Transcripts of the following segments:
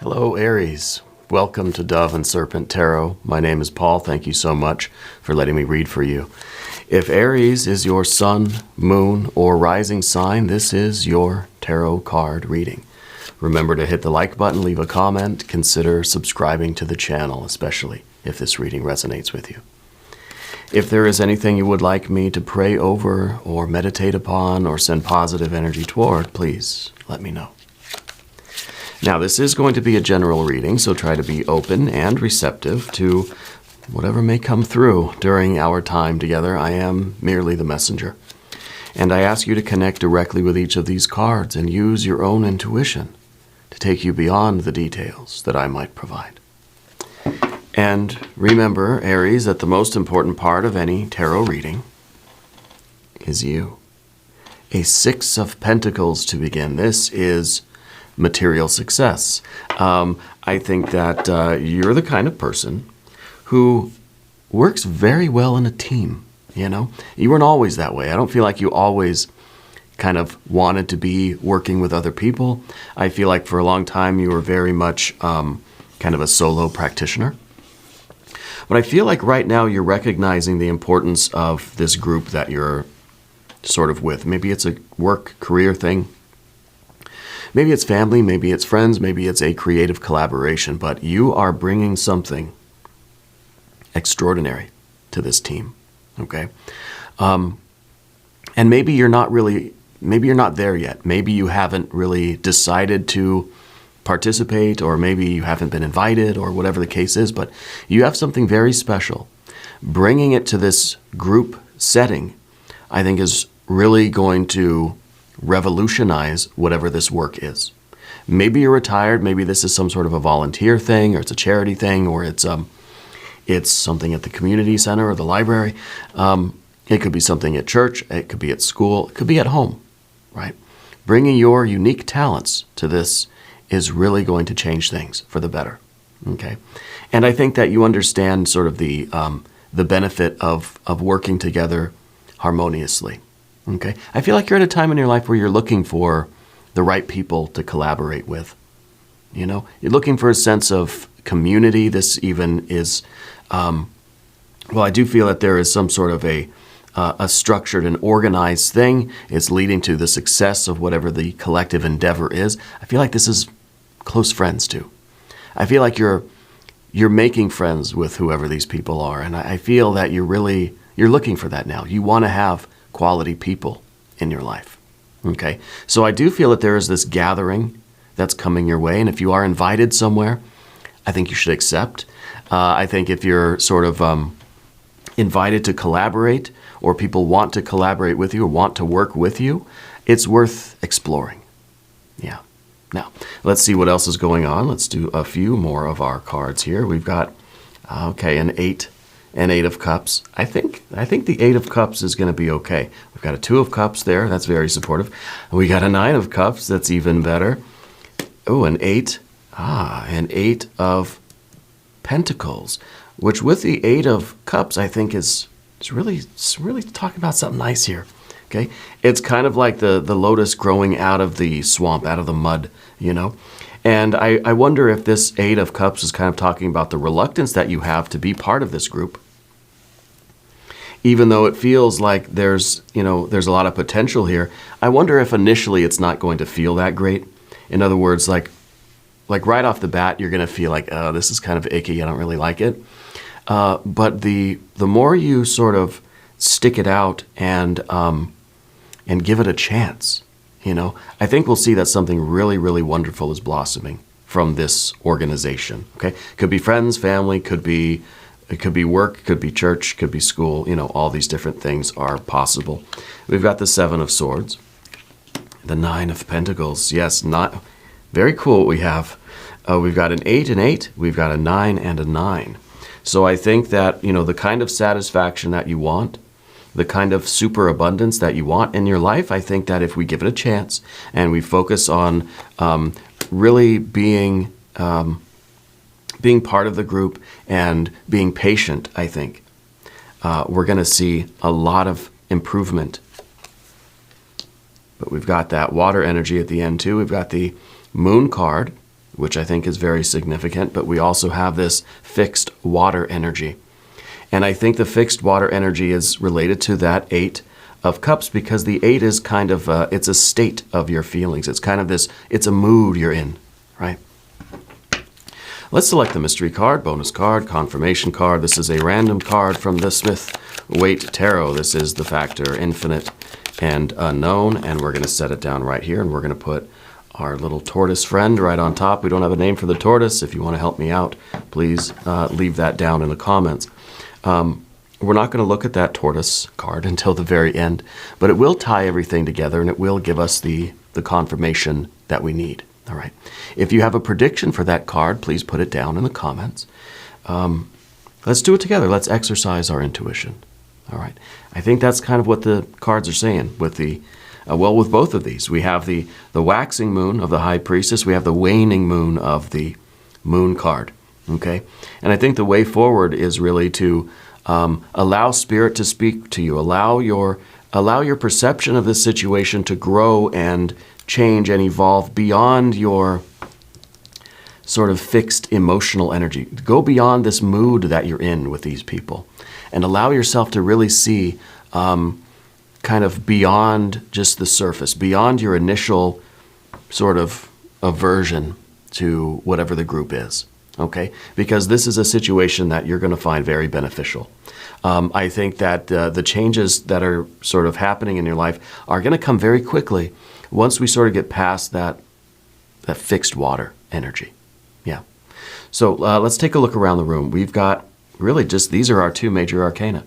Hello, Aries. Welcome to Dove and Serpent Tarot. My name is Paul. Thank you so much for letting me read for you. If Aries is your sun, moon, or rising sign, this is your tarot card reading. Remember to hit the like button, leave a comment, consider subscribing to the channel, especially if this reading resonates with you. If there is anything you would like me to pray over or meditate upon or send positive energy toward, please let me know. Now, this is going to be a general reading, so try to be open and receptive to whatever may come through during our time together. I am merely the messenger. And I ask you to connect directly with each of these cards and use your own intuition to take you beyond the details that I might provide. And remember, Aries, that the most important part of any tarot reading is you. A Six of Pentacles to begin. This is material success. I think that you're the kind of person who works very well in a team, you know? You weren't always that way. I don't feel like you always kind of wanted to be working with other people. I feel like for a long time you were very much kind of a solo practitioner. But I feel like right now you're recognizing the importance of this group that you're sort of with. Maybe it's a work, career thing. Maybe it's family, maybe it's friends, maybe it's a creative collaboration, but you are bringing something extraordinary to this team, okay? And maybe you're not there yet. Maybe you haven't really decided to participate, or maybe you haven't been invited, or whatever the case is, but you have something very special. Bringing it to this group setting, I think, is really going to revolutionize whatever this work is. Maybe you're retired, maybe this is some sort of a volunteer thing, or it's a charity thing, or it's something at the community center or the library. It could be something at church, it could be at school, it could be at home, right? Bringing your unique talents to this is really going to change things for the better, okay? And I think that you understand sort of the benefit of working together harmoniously. Okay, I feel like you're at a time in your life where you're looking for the right people to collaborate with. You know, you're looking for a sense of community. This even is, well, I do feel that there is some sort of a structured and organized thing. It's leading to the success of whatever the collective endeavor is. I feel like this is close friends too. I feel like you're making friends with whoever these people are, and I feel that you're looking for that now. You want to have quality people in your life, okay? So I do feel that there is this gathering that's coming your way, and if you are invited somewhere, I think you should accept. I think if you're sort of invited to collaborate, or people want to collaborate with you or want to work with you, it's worth exploring. Yeah. Now, let's see what else is going on. Let's do a few more of our cards here. We've got, okay, an Eight of Cups. I think the Eight of Cups is going to be okay. We've got a Two of Cups there. That's very supportive. We got a Nine of Cups. That's even better. Oh, an Eight. An Eight of Pentacles, which with the Eight of Cups, I think is really talking about something nice here. Okay, it's kind of like the lotus growing out of the swamp, out of the mud, you know. And I wonder if this Eight of Cups is kind of talking about the reluctance that you have to be part of this group. Even though it feels like there's a lot of potential here, I wonder if initially it's not going to feel that great. In other words, like right off the bat, you're going to feel like, oh, this is kind of icky, I don't really like it. But the more you sort of stick it out and give it a chance, you know, I think we'll see that something really, really wonderful is blossoming from this organization, okay? Could be friends, family, it could be work, could be church, could be school, you know, all these different things are possible. We've got the Seven of Swords, the Nine of Pentacles. Yes, not very cool what we have. We've got an 8 and 8, we've got a 9 and a 9. So I think that, you know, the kind of satisfaction that you want, the kind of superabundance that you want in your life, I think that if we give it a chance and we focus on really being part of the group and being patient, I think we're going to see a lot of improvement. But we've got that water energy at the end too. We've got the Moon card, which I think is very significant, but we also have this fixed water energy. And I think the fixed water energy is related to that 8 of Cups, because the 8 is kind of, it's a state of your feelings. It's kind of this, it's a mood you're in, right? Let's select the mystery card, bonus card, confirmation card. This is a random card from the Smith-Waite Tarot. This is the factor infinite and unknown, and we're going to set it down right here, and we're going to put our little tortoise friend right on top. We don't have a name for the tortoise. If you want to help me out, please leave that down in the comments. We're not going to look at that tortoise card until the very end, but it will tie everything together, and it will give us the confirmation that we need. All right. If you have a prediction for that card, please put it down in the comments. Let's do it together. Let's exercise our intuition. All right. I think that's kind of what the cards are saying with the, with both of these. We have the waxing moon of the High Priestess. We have the waning moon of the Moon card. Okay. And I think the way forward is really to allow Spirit to speak to you. Allow your perception of this situation to grow and change and evolve beyond your sort of fixed emotional energy. Go beyond this mood that you're in with these people and allow yourself to really see kind of beyond just the surface, beyond your initial sort of aversion to whatever the group is. Okay? Because this is a situation that you're going to find very beneficial. I think that the changes that are sort of happening in your life are going to come very quickly once we sort of get past that fixed water energy. Yeah. So let's take a look around the room. We've got really just, these are our 2 major arcana.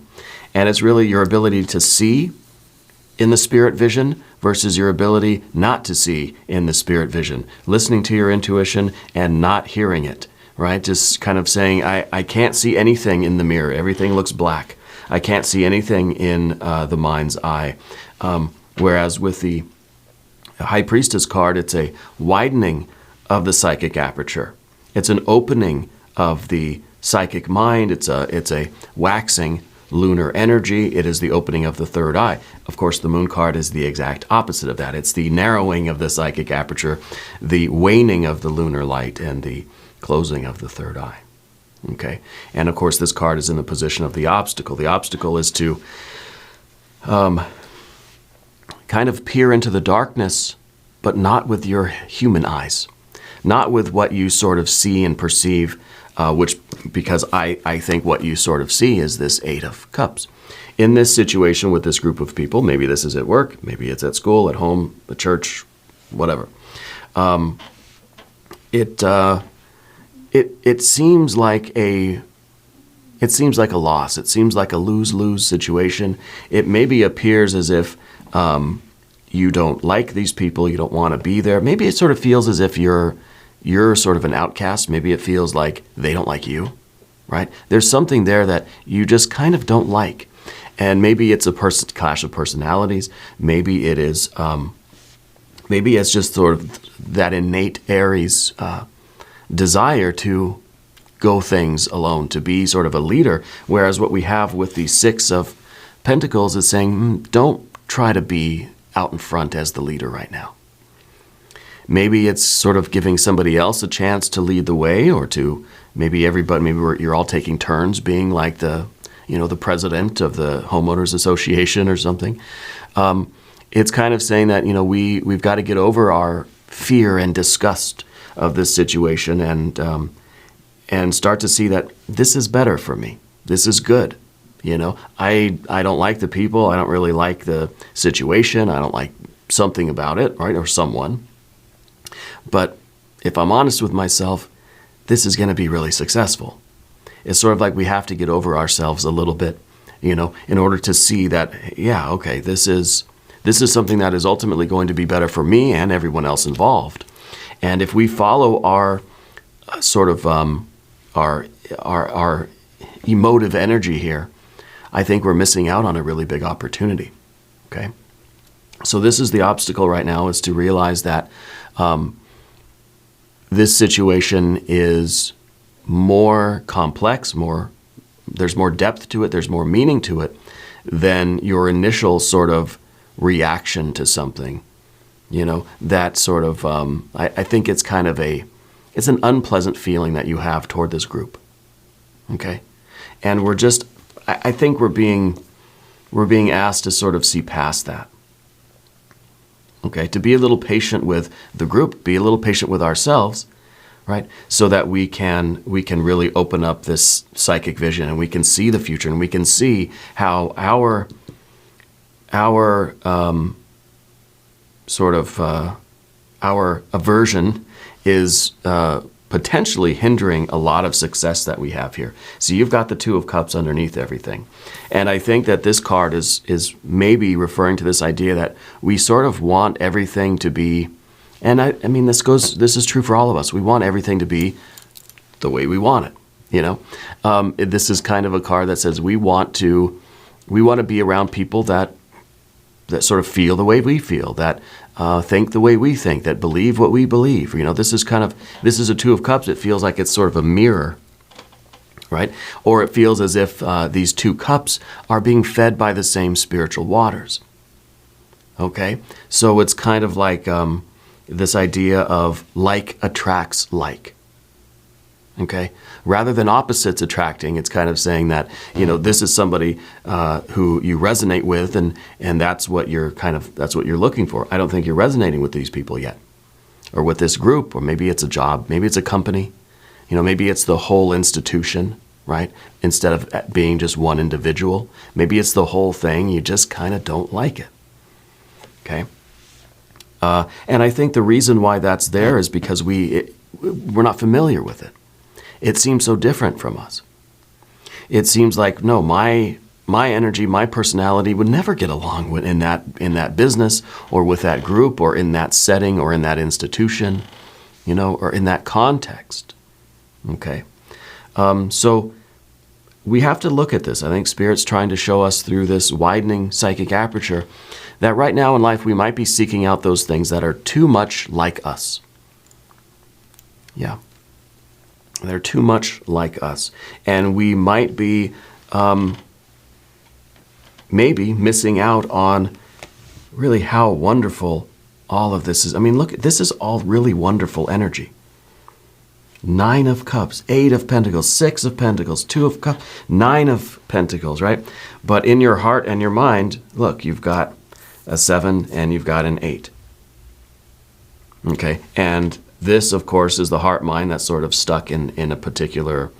And it's really your ability to see in the spirit vision versus your ability not to see in the spirit vision. Listening to your intuition and not hearing it, right? Just kind of saying, I can't see anything in the mirror. Everything looks black. I can't see anything in the mind's eye. Whereas with the High Priestess card, it's a widening of the psychic aperture. It's an opening of the psychic mind. It's a waxing lunar energy. It is the opening of the third eye. Of course, the Moon card is the exact opposite of that. It's the narrowing of the psychic aperture, the waning of the lunar light, and the closing of the third eye. Okay? And of course, this card is in the position of the obstacle. The obstacle is to kind of peer into the darkness, but not with your human eyes, not with what you sort of see and perceive, because I think what you sort of see is this 8 of Cups. In this situation with this group of people, maybe this is at work, maybe it's at school, at home, the church, whatever. It seems like a loss. It seems like a lose-lose situation. It maybe appears as if you don't like these people, you don't want to be there. Maybe it sort of feels as if you're sort of an outcast. Maybe it feels like they don't like you, right? There's something there that you just kind of don't like. And maybe it's a clash of personalities. Maybe it is, maybe it's just sort of that innate Aries desire to go things alone, to be sort of a leader. Whereas what we have with the 6 of Pentacles is saying, don't try to be out in front as the leader right now. Maybe it's sort of giving somebody else a chance to lead the way, or to maybe you're all taking turns being like the president of the homeowners association or something. It's kind of saying that, we've got to get over our fear and disgust of this situation and start to see that this is better for me. This is good. I don't like the people. I don't really like the situation. I don't like something about it, right? Or someone. But if I'm honest with myself, this is going to be really successful. It's sort of like we have to get over ourselves a little bit, in order to see that, yeah, okay, this is something that is ultimately going to be better for me and everyone else involved. And if we follow our sort of our emotive energy here, I think we're missing out on a really big opportunity. Okay, so this is the obstacle right now, is to realize that this situation is more complex, there's more depth to it, there's more meaning to it than your initial sort of reaction to something. That sort of, I think it's kind of it's an unpleasant feeling that you have toward this group. Okay? And I think we're being asked to sort of see past that. Okay? To be a little patient with the group, be a little patient with ourselves, right? So that we can really open up this psychic vision, and we can see the future, and we can see how our aversion is potentially hindering a lot of success that we have here. So you've got the Two of Cups underneath everything. And I think that this card is maybe referring to this idea that we sort of want everything to be, and I mean, this is true for all of us. We want everything to be the way we want it, you know? This is kind of a card that says we want to be around people that sort of feel the way we feel, that think the way we think, that believe what we believe. You know, this is a Two of Cups. It feels like it's sort of a mirror, right? Or it feels as if these two cups are being fed by the same spiritual waters. Okay? So it's kind of like this idea of like attracts like. Okay? Rather than opposites attracting, it's kind of saying that, you know, this is somebody who you resonate with, and that's what you're looking for. I don't think you're resonating with these people yet, or with this group, or maybe it's a job, maybe it's a company, you know, maybe it's the whole institution, right? Instead of being just one individual, maybe it's the whole thing. You just kind of don't like it. Okay? And I think the reason why that's there is because we're not familiar with it. It seems so different from us. It seems like, no, my energy, my personality would never get along in that business, or with that group, or in that setting, or in that institution, you know, or in that context. Okay? So we have to look at this. I think Spirit's trying to show us through this widening psychic aperture that right now in life we might be seeking out those things that are too much like us. Yeah. They're too much like us. And we might be maybe missing out on really how wonderful all of this is. I mean, look, this is all really wonderful energy. 9 of Cups, 8 of Pentacles, 6 of Pentacles, 2 of Cups, 9 of Pentacles, right? But in your heart and your mind, look, you've got a 7 and you've got an 8. Okay, and this, of course, is the heart mind that's sort of stuck in a particular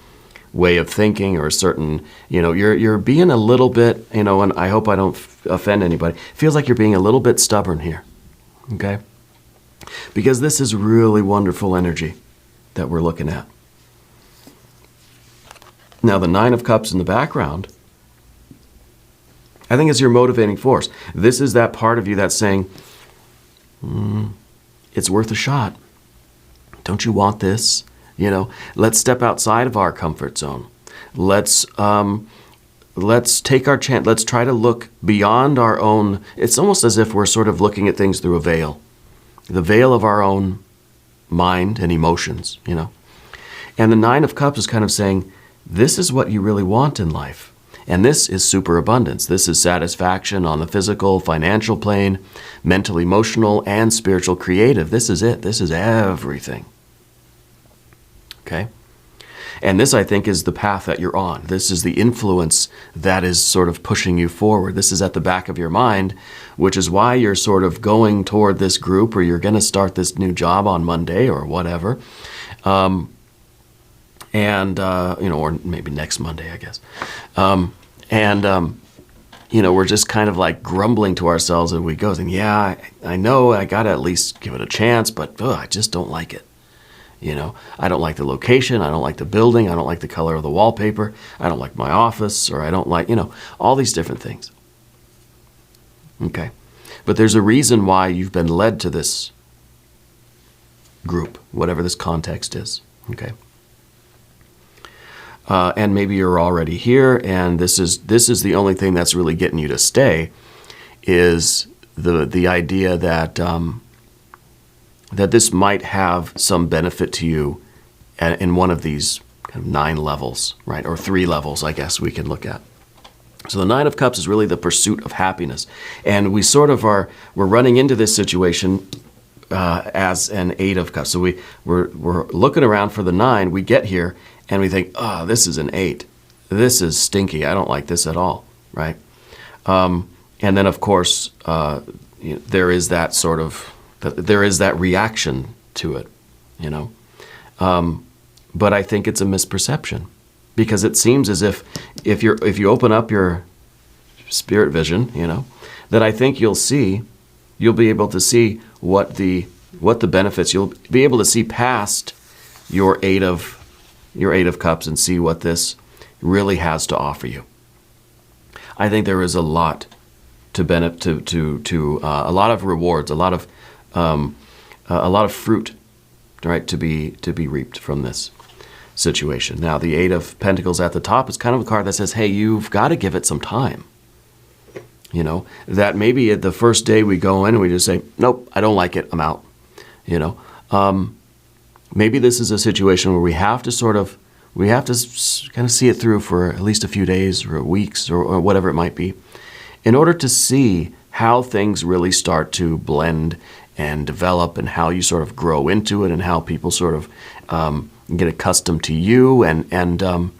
way of thinking, or a certain, you know, you're being a little bit, you know, and I hope I don't offend anybody, feels like you're being a little bit stubborn here, okay? Because this is really wonderful energy that we're looking at. Now, the 9 of Cups in the background, I think it's your motivating force. This is that part of you that's saying, it's worth a shot. Don't you want this? You know, let's step outside of our comfort zone. Let's take our chance. Let's try to look beyond our own. It's almost as if we're sort of looking at things through a veil, the veil of our own mind and emotions, you know. And the 9 of Cups is kind of saying, this is what you really want in life. And this is superabundance. This is satisfaction on the physical, financial plane, mental, emotional, and spiritual, creative. This is it. This is everything. Okay? And this, I think, is the path that you're on. This is the influence that is sort of pushing you forward. This is at the back of your mind, which is why you're sort of going toward this group, or you're going to start this new job on Monday or whatever. You know, or maybe next Monday, I guess. You know, we're just kind of like grumbling to ourselves as we go, and yeah, I know I got to at least give it a chance, but I just don't like it. You know, I don't like the location, I don't like the building, I don't like the color of the wallpaper, I don't like my office, or I don't like, you know, all these different things. Okay. But there's a reason why you've been led to this group, whatever this context is. Okay. And maybe you're already here, and this is the only thing that's really getting you to stay, is the idea that that this might have some benefit to you in one of these kind of 9 levels, right? Or 3 levels, I guess we can look at. So the 9 of Cups is really the pursuit of happiness, and we sort of we're running into this situation as an 8 of cups. So we're looking around for the 9. We get here and we think, oh, this is an 8. This is stinky. I don't like this at all, right? And then, of course, there is that sort of, there is that reaction to it, you know. But I think it's a misperception, because it seems as if you open up your spirit vision, you know, that I think you'll be able to see what the benefits. You'll be able to see past your 8 of cups and see what this really has to offer you. I think there is a lot to benefit, to a lot of rewards, a lot of fruit, right, to be reaped from this situation. Now, the 8 of Pentacles at the top is kind of a card that says, hey, you've got to give it some time. You know, that maybe at the first day we go in and we just say, nope, I don't like it, I'm out. You know, maybe this is a situation where we have to kind of see it through for at least a few days or weeks or whatever it might be, in order to see how things really start to blend and develop, and how you sort of grow into it, and how people sort of get accustomed to you. And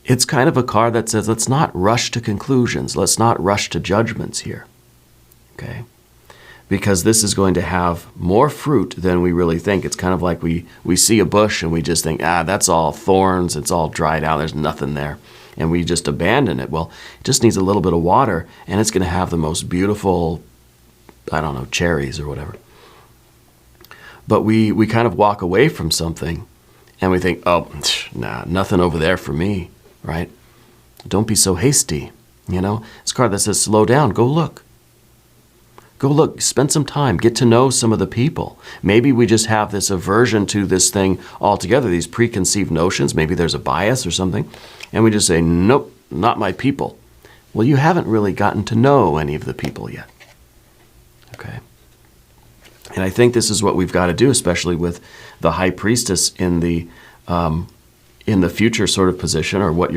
it's kind of a card that says, let's not rush to conclusions. Let's not rush to judgments here, okay? Because this is going to have more fruit than we really think. It's kind of like we see a bush and we just think, that's all thorns. It's all dried out. There's nothing there. And we just abandon it. Well, it just needs a little bit of water, and it's going to have the most beautiful, I don't know, cherries or whatever. But we kind of walk away from something and we think, oh, nah, nothing over there for me, right? Don't be so hasty, you know? It's a card that says, slow down, go look. Go look, spend some time, get to know some of the people. Maybe we just have this aversion to this thing altogether, these preconceived notions. Maybe there's a bias or something. And we just say, nope, not my people. Well, you haven't really gotten to know any of the people yet. Okay? And I think this is what we've got to do, especially with the High Priestess in the future sort of position, or what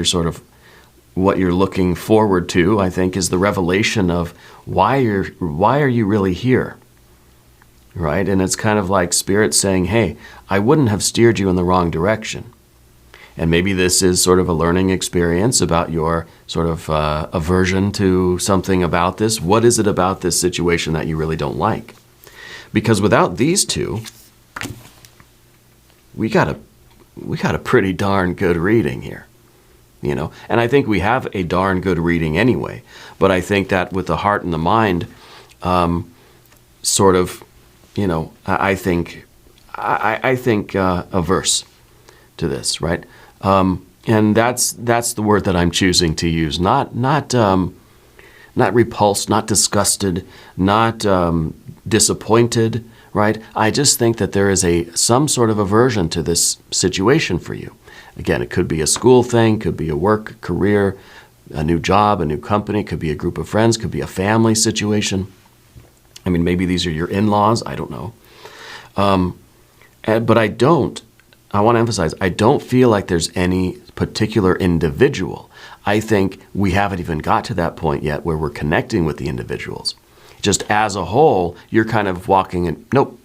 you're looking forward to, I think, is the revelation of why are you really here, right? And it's kind of like Spirit saying, hey, I wouldn't have steered you in the wrong direction. And maybe this is sort of a learning experience about your sort of aversion to something about this. What is it about this situation that you really don't like? Because without these two, we got a pretty darn good reading here. You know, and I think we have a darn good reading anyway. But I think that with the heart and the mind, sort of, you know, I think averse to this, right? And that's the word that I'm choosing to use. Not repulsed, not disgusted, not disappointed, right? I just think that there is some sort of aversion to this situation for you. Again, it could be a school thing, could be a work, career, a new job, a new company, could be a group of friends, could be a family situation. I mean, maybe these are your in-laws, I don't know. But I want to emphasize, I don't feel like there's any particular individual. I think we haven't even got to that point yet where we're connecting with the individuals. Just as a whole, you're kind of walking and nope,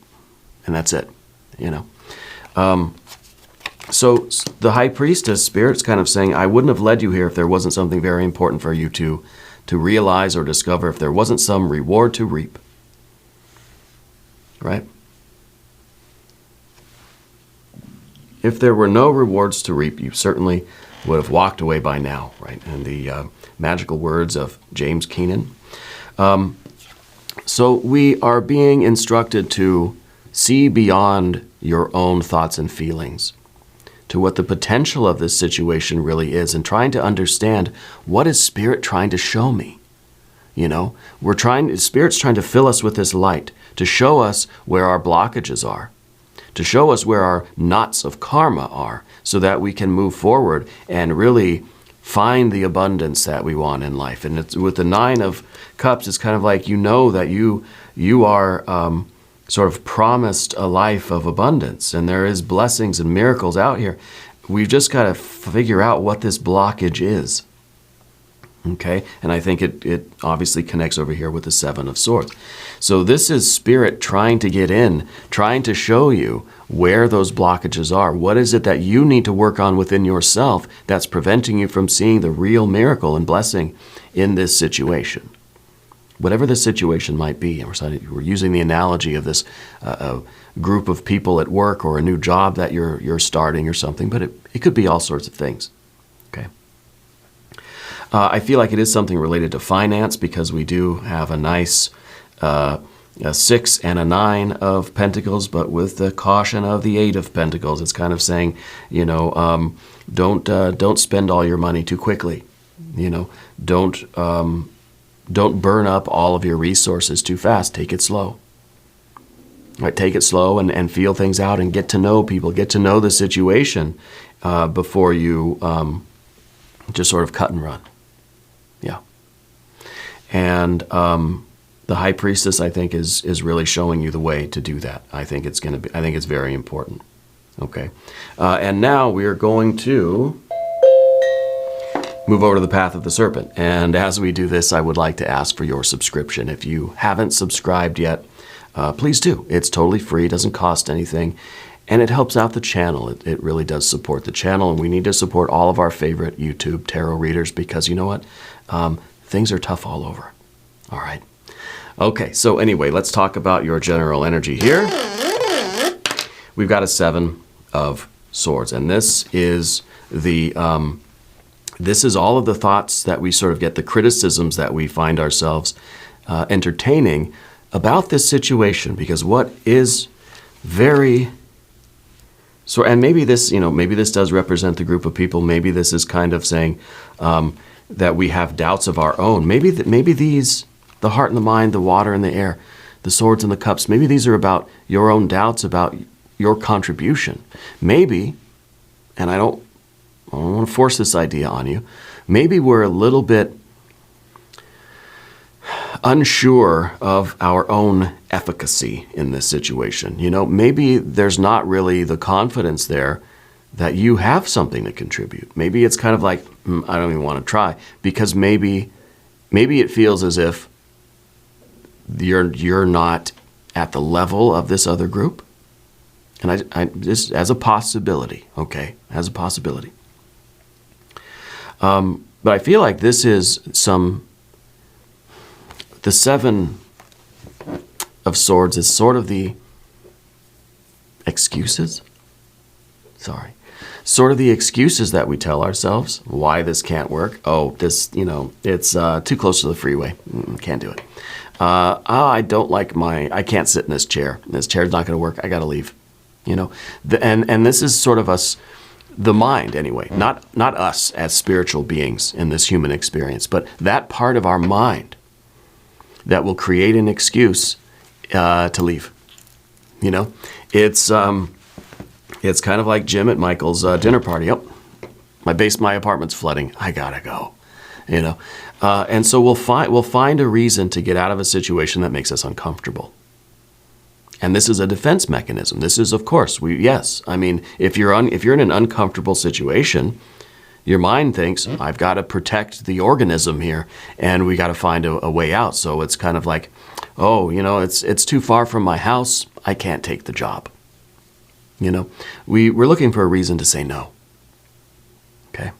and that's it, you know. So the High Priestess, Spirit's kind of saying, I wouldn't have led you here if there wasn't something very important for you to realize or discover, if there wasn't some reward to reap. Right? If there were no rewards to reap, you certainly would have walked away by now, right? And the magical words of James Keenan. So we are being instructed to see beyond your own thoughts and feelings to what the potential of this situation really is, and trying to understand, what is Spirit trying to show me? You know, Spirit's trying to fill us with this light, to show us where our blockages are, to show us where our knots of karma are, so that we can move forward and really find the abundance that we want in life. And it's, with the 9 of Cups, it's kind of like, you know that you are sort of promised a life of abundance, and there is blessings and miracles out here. We've just got to figure out what this blockage is. Okay, and I think it obviously connects over here with the Seven of Swords. So this is Spirit trying to get in, trying to show you where those blockages are. What is it that you need to work on within yourself that's preventing you from seeing the real miracle and blessing in this situation? Whatever the situation might be. And we're using the analogy of this group of people at work or a new job that you're starting or something, but it could be all sorts of things. Okay. I feel like it is something related to finance because we do have a nice a 6 and a 9 of Pentacles, but with the caution of the 8 of Pentacles. It's kind of saying, don't spend all your money too quickly. Don't burn up all of your resources too fast. Take it slow. Right, take it slow and feel things out and get to know people, get to know the situation before you just sort of cut and run. Yeah. And the High Priestess, I think, is really showing you the way to do that. I think it's very important. Okay. And now we are going to move over to the Path of the Serpent. And as we do this, I would like to ask for your subscription. If you haven't subscribed yet, please do. It's totally free. It doesn't cost anything. And it helps out the channel. It really does support the channel. And we need to support all of our favorite YouTube tarot readers because you know what? Things are tough all over. All right. Okay, so anyway, let's talk about your general energy here. We've got a 7 of Swords. And this is all of the thoughts that we sort of get, the criticisms that we find ourselves entertaining about this situation. Because what is very... So, and maybe this does represent the group of people. Maybe this is kind of saying that we have doubts of our own. Maybe these, the heart and the mind, the water and the air, the swords and the cups, maybe these are about your own doubts about your contribution. Maybe, and I don't want to force this idea on you, maybe we're a little bit unsure of our own efficacy in this situation. Maybe there's not really the confidence there that you have something to contribute. Maybe it's kind of like, I don't even want to try, because maybe it feels as if you're not at the level of this other group. And I just as a possibility, okay, as a possibility. But I feel like this is the 7 of Swords is sort of the excuses. Sort of the excuses that we tell ourselves why this can't work. Oh, this, it's too close to the freeway. Can't do it. I can't sit in this chair. This chair's not going to work. I got to leave. And this is sort of us, the mind anyway, not us as spiritual beings in this human experience, but that part of our mind that will create an excuse to leave. It's kind of like Jim at Michael's dinner party. Oh, my apartment's flooding. I gotta go. And so we'll find a reason to get out of a situation that makes us uncomfortable. And this is a defense mechanism. This is, of course, if you're in an uncomfortable situation, your mind thinks, I've got to protect the organism here, and we got to find a way out. So it's kind of like, it's too far from my house. I can't take the job. We're looking for a reason to say no. Okay?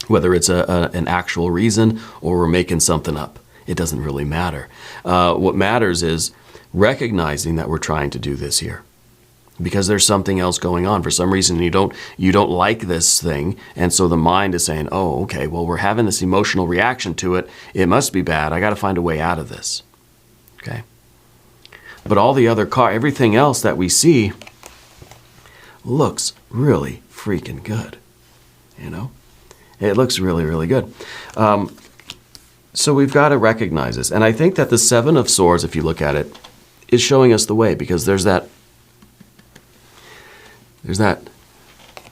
Whether it's an actual reason or we're making something up, it doesn't really matter. What matters is recognizing that we're trying to do this here. Because there's something else going on. For some reason you don't like this thing, and so the mind is saying, oh, okay, well, we're having this emotional reaction to it. It must be bad. I got to find a way out of this. Okay? But all the other everything else that we see looks really freaking good. It looks really, really good. So we've got to recognize this. And I think that the 7 of Swords, if you look at it, is showing us the way, because there's that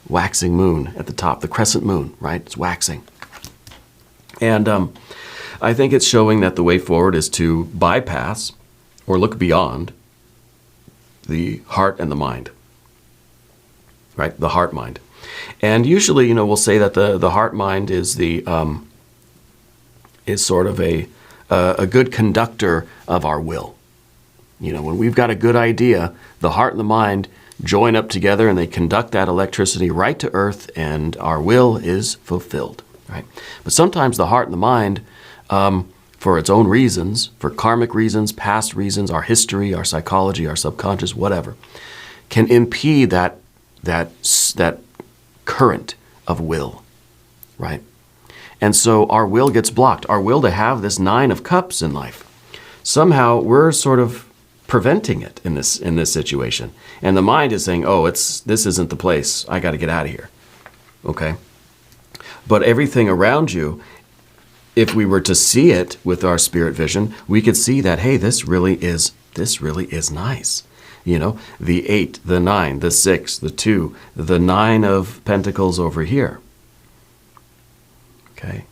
waxing moon at the top, the crescent moon, right? It's waxing. And I think it's showing that the way forward is to bypass or look beyond the heart and the mind, right? The heart mind. And usually, we'll say that the heart mind is the is sort of a good conductor of our will. You know, when we've got a good idea, the heart and the mind join up together and they conduct that electricity right to earth, and our will is fulfilled, right? But sometimes the heart and the mind, for its own reasons, for karmic reasons, past reasons, our history, our psychology, our subconscious, whatever, can impede that current of will, right? And so our will gets blocked. Our will to have this 9 of cups in life. Somehow we're sort of preventing it in this situation. And the mind is saying, oh, this isn't the place. I got to get out of here. Okay? But everything around you, if we were to see it with our spirit vision, we could see that, hey, this really is nice. You know, the 8, the 9, the 6, the 2, the 9 of Pentacles over here. Okay.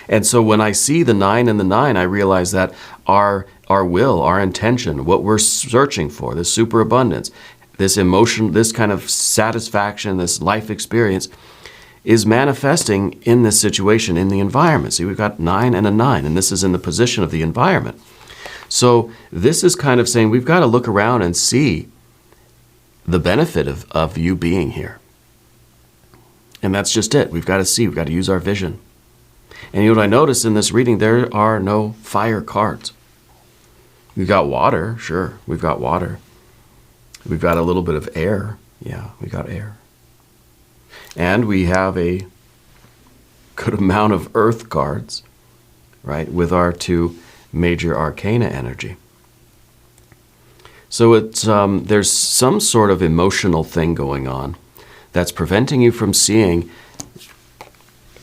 And so when I see the 9 and the 9, I realize that our will, our intention, what we're searching for, this superabundance, this emotion, this kind of satisfaction, this life experience, is manifesting in this situation, in the environment. See, we've got 9 and a 9, and this is in the position of the environment. So this is kind of saying we've got to look around and see the benefit of you being here. And that's just it. We've got to see. We've got to use our vision. And you know what I noticed in this reading? There are no fire cards. We've got water. Sure, we've got water. We've got a little bit of air. Yeah, we got air. And we have a good amount of earth cards, right, with our 2 major arcana energy. So it's there's some sort of emotional thing going on that's preventing you from seeing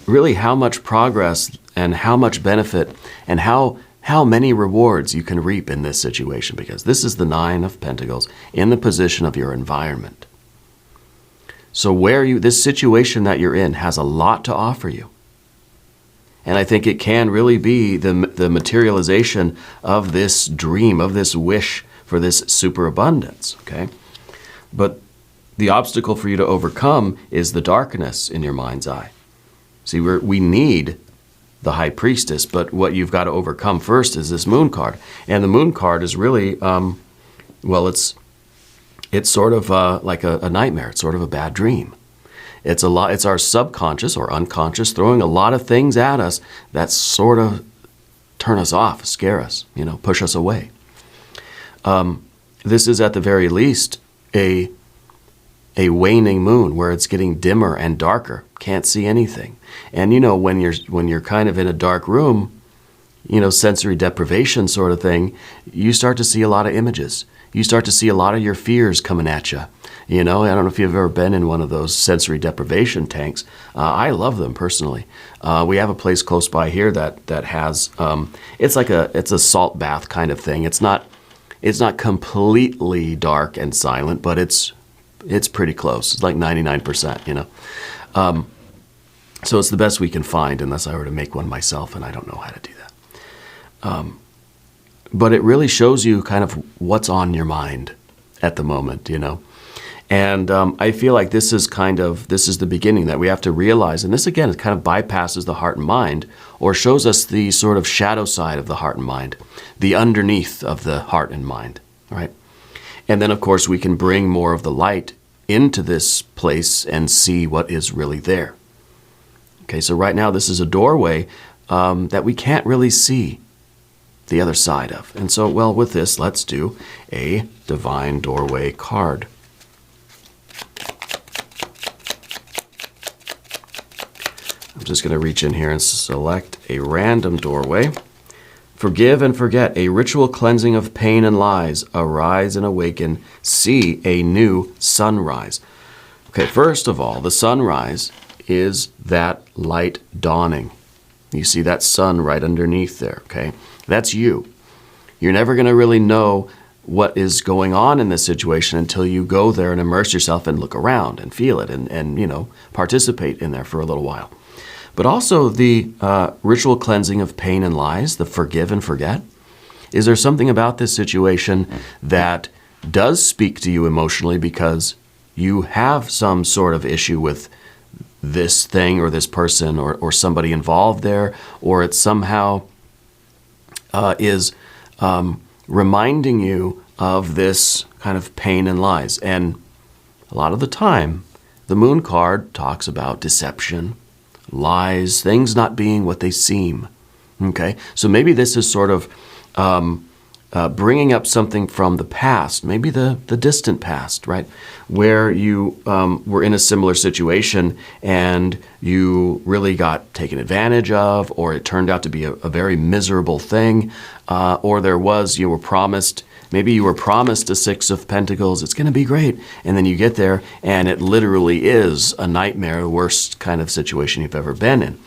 really how much progress and how much benefit and how many rewards you can reap in this situation, because this is the 9 of Pentacles in the position of your environment. So this situation that you're in has a lot to offer you. And I think it can really be the materialization of this dream, of this wish for this superabundance, okay? But the obstacle for you to overcome is the darkness in your mind's eye. See, we need the High Priestess, but what you've got to overcome first is this Moon card. And the Moon card is really, it's sort of like a nightmare. It's sort of a bad dream. It's our subconscious or unconscious throwing a lot of things at us that sort of turn us off, scare us, push us away. This is at the very least a waning moon where it's getting dimmer and darker. Can't see anything. And when you're kind of in a dark room, sensory deprivation sort of thing, you start to see a lot of images. You start to see a lot of your fears coming at you. I don't know if you've ever been in one of those sensory deprivation tanks. I love them personally. We have a place close by here that has it's a salt bath kind of thing. It's not completely dark and silent, but it's pretty close. It's like 99%. So it's the best we can find, unless I were to make one myself, and I don't know how to do that. But it really shows you kind of what's on your mind at the moment, And I feel like this is the beginning that we have to realize. And this, again, it kind of bypasses the heart and mind, or shows us the sort of shadow side of the heart and mind, the underneath of the heart and mind, right? And then, of course, we can bring more of the light into this place and see what is really there. Okay, so right now this is a doorway that we can't really see the other side of. And so, with this, let's do a Divine Doorway card. I'm just going to reach in here and select a random doorway. Forgive and forget, a ritual cleansing of pain and lies. Arise and awaken, see a new sunrise. Okay, first of all, the sunrise is that light dawning. You see that sun right underneath there, okay? That's you. You're never going to really know what is going on in this situation until you go there and immerse yourself and look around and feel it and participate in there for a little while. But also the ritual cleansing of pain and lies, the forgive and forget. Is there something about this situation that does speak to you emotionally because you have some sort of issue with this thing or this person or somebody involved there, or it somehow is reminding you of this kind of pain and lies. And a lot of the time, the Moon card talks about deception, lies, things not being what they seem. Okay, so maybe this is sort of bringing up something from the past, maybe the distant past, right? Where you were in a similar situation and you really got taken advantage of, or it turned out to be a very miserable thing, or you were promised, maybe you were promised a Six of Pentacles, it's going to be great, and then you get there and it literally is a nightmare, the worst kind of situation you've ever been in.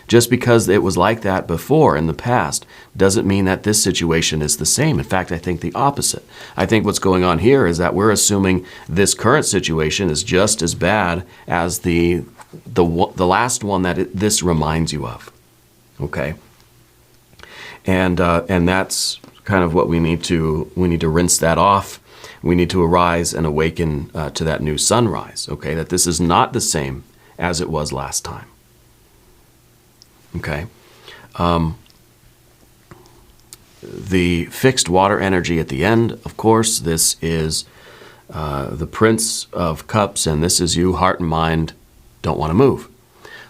Just because it was like that before in the past doesn't mean that this situation is the same. In fact, I think the opposite. I think what's going on here is that we're assuming this current situation is just as bad as the last one that this reminds you of. Okay, and that's kind of what we need to rinse that off. We need to arise and awaken to that new sunrise. Okay, that this is not the same as it was last time. Okay, the fixed water energy at the end, of course, this is the Prince of Cups, and this is you. Heart and mind don't want to move.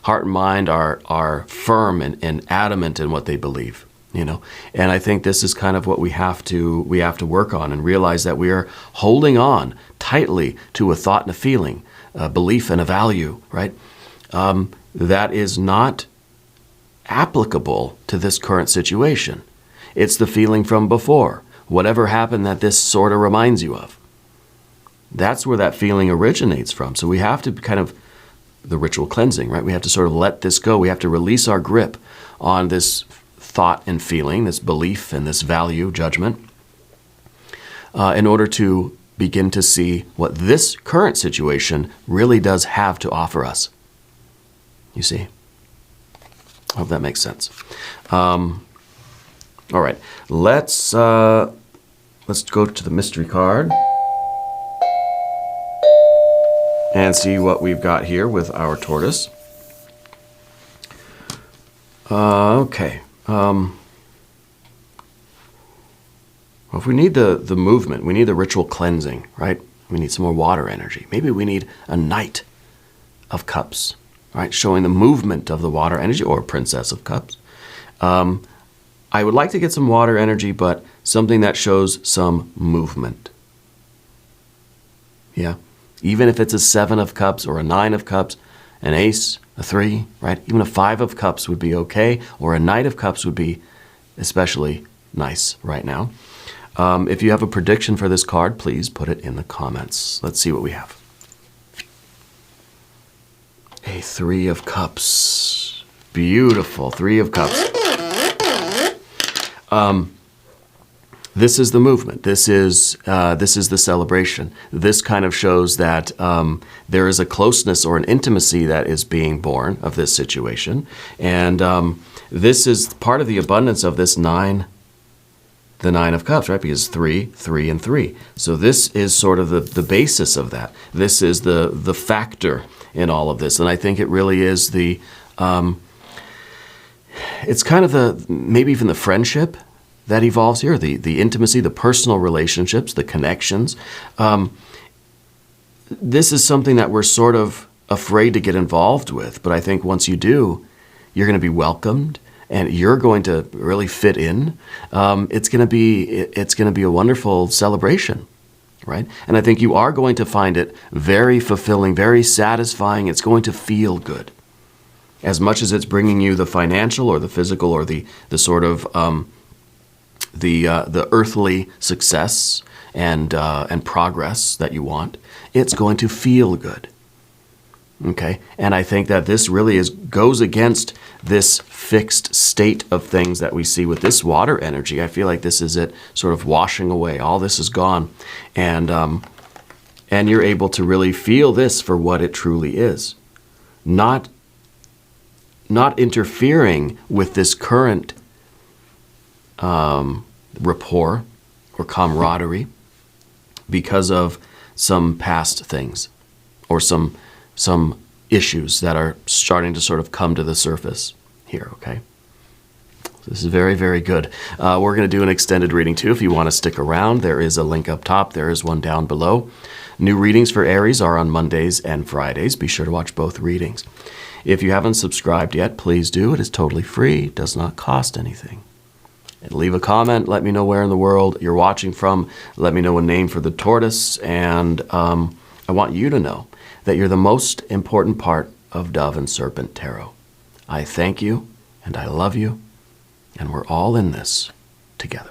Heart and mind are firm and adamant in what they believe, you know. And I think this is kind of what we have to work on and realize that we are holding on tightly to a thought and a feeling, a belief and a value, right? That is not applicable to this current situation. It's the feeling from before. Whatever happened that this sort of reminds you of. That's where that feeling originates from. So we have to kind of, the ritual cleansing, right? We have to sort of let this go. We have to release our grip on this thought and feeling, this belief and this value, judgment, in order to begin to see what this current situation really does have to offer us. You see? I hope that makes sense. All right, let's go to the mystery card and see what we've got here with our tortoise. Okay. Well, if we need the movement, we need the ritual cleansing, right? We need some more water energy. Maybe we need a Knight of Cups. Right, showing the movement of the water energy, or Princess of Cups. I would like to get some water energy, but something that shows some movement. Yeah, even if it's a 7 of Cups or a 9 of Cups, an Ace, a 3, right? Even a 5 of Cups would be okay, or a Knight of Cups would be especially nice right now. If you have a prediction for this card, please put it in the comments. Let's see what we have. A 3 of Cups. Beautiful. 3 of Cups. This is the movement. This is the celebration. This kind of shows that there is a closeness or an intimacy that is being born of this situation. And this is part of the abundance of this 9, the 9 of Cups, right? Because 3, 3, and 3. So this is sort of the basis of that. This is the factor in all of this. And I think it really is it's kind of maybe even the friendship that evolves here, the intimacy, the personal relationships, the connections. This is something that we're sort of afraid to get involved with. But I think once you do, you're going to be welcomed and you're going to really fit in. It's going to be a wonderful celebration. Right? And I think you are going to find it very fulfilling, very satisfying. It's going to feel good. As much as it's bringing you the financial or the physical or the sort of the earthly success and progress that you want, it's going to feel good. Okay? And I think that this really goes against this fixed state of things that we see with this water energy. I feel like this is it sort of washing away. All this is gone. And you're able to really feel this for what it truly is. Not interfering with this current rapport or camaraderie because of some past things or some issues that are starting to sort of come to the surface here, okay? This is very, very good. We're going to do an extended reading too. If you want to stick around, there is a link up top. There is one down below. New readings for Aries are on Mondays and Fridays. Be sure to watch both readings. If you haven't subscribed yet, please do. It is totally free. It does not cost anything. And leave a comment. Let me know where in the world you're watching from. Let me know a name for the tortoise. And I want you to know that you're the most important part of Dove and Serpent Tarot. I thank you and I love you. And we're all in this together.